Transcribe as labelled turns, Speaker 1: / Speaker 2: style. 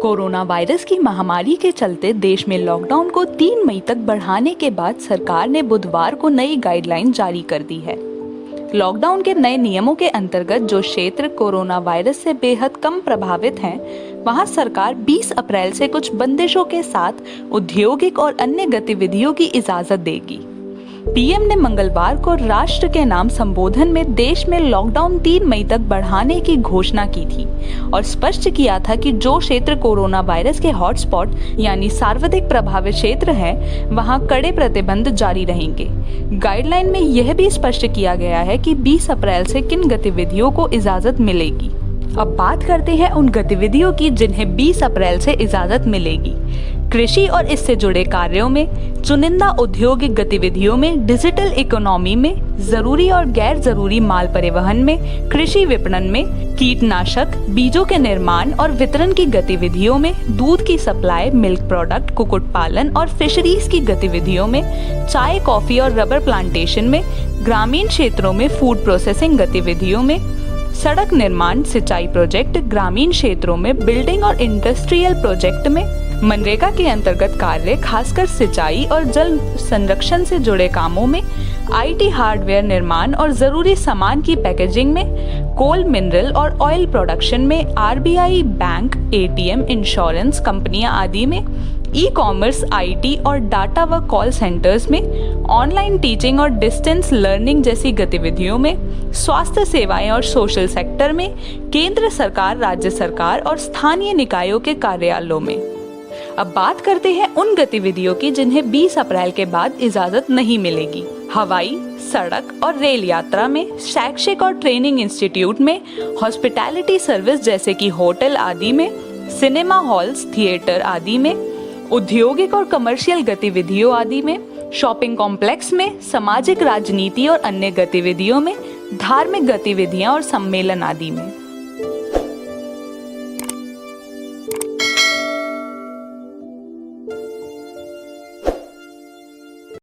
Speaker 1: Corona virus की महामारी के चलते देश में लॉकडाउन को 3 मई तक बढ़ाने के बाद सरकार ने बुधवार को नई गाइडलाइन जारी कर दी है। लॉकडाउन के नए नियमों के अंतर्गत जो क्षेत्र कोरोना वायरस से बेहद कम प्रभावित हैं, वहां सरकार 20 अप्रैल से कुछ बंदिशों के साथ औद्योगिक और अन्य गतिविधियों की इजाजत देगी। पीएम ने मंगलवार को राष्ट्र के नाम संबोधन में देश में लॉकडाउन 3 मई तक बढ़ाने की घोषणा की थी और स्पष्ट किया था कि जो क्षेत्र कोरोना वायरस के हॉटस्पॉट यानी सर्वाधिक प्रभावित क्षेत्र हैं, वहां कड़े प्रतिबंध जारी रहेंगे। गाइडलाइन में यह भी स्पष्ट किया गया है कि 20 अप्रैल से किन गतिविधियों को इजाजत मिलेगी। अब बात करते हैं उन गतिविधियों की जिन्हें 20 अप्रैल से इजाजत मिलेगी। कृषि और इससे जुड़े कार्यों में, चुनिंदा औद्योगिक गतिविधियों में, डिजिटल इकोनॉमी में, जरूरी और गैर जरूरी माल परिवहन में, कृषि विपणन में, कीटनाशक, बीजों के निर्माण और वितरण की गतिविधियों में, दूध की सप्लाई, मिल्क प्रोडक्ट, कुक्कुट पालन और फिशरीज की गतिविधियों में, चाय, कॉफी और रबर प्लांटेशन में, ग्रामीण क्षेत्रों में फूड प्रोसेसिंग गतिविधियों में, सड़क निर्माण, सिंचाई प्रोजेक्ट, ग्रामीण क्षेत्रों में बिल्डिंग और इंडस्ट्रियल प्रोजेक्ट में, मनरेगा के अंतर्गत कार्य खासकर सिंचाई और जल संरक्षण से जुड़े कामों में, आईटी हार्डवेयर निर्माण और जरूरी सामान की पैकेजिंग में, कोल, मिनरल और ऑयल प्रोडक्शन में, आरबीआई, बैंक, एटीएम, इंश्योरेंस कंपनियां आदि में, ई कॉमर्स, आईटी और डाटा व कॉल सेंटर्स में, ऑनलाइन टीचिंग और डिस्टेंस लर्निंग जैसी गतिविधियों में, स्वास्थ्य सेवाएं और सोशल सेक्टर में, केंद्र सरकार, राज्य सरकार और स्थानीय निकायों के कार्यालयों में। अब बात करते हैं उन गतिविधियों की जिन्हें 20 अप्रैल के बाद इजाजत नहीं मिलेगी। हवाई, सड़क और रेल यात्रा में, शैक्षिक और ट्रेनिंग इंस्टीट्यूट में, हॉस्पिटैलिटी सर्विस जैसे कि होटल आदि में, सिनेमा हॉल्स, थिएटर आदि में, औद्योगिक और कमर्शियल गतिविधियों आदि में, शॉपिंग कॉम्प्लेक्स में, सामाजिक, राजनीति और अन्य गतिविधियों में, धार्मिक गतिविधियां और सम्मेलन आदि में।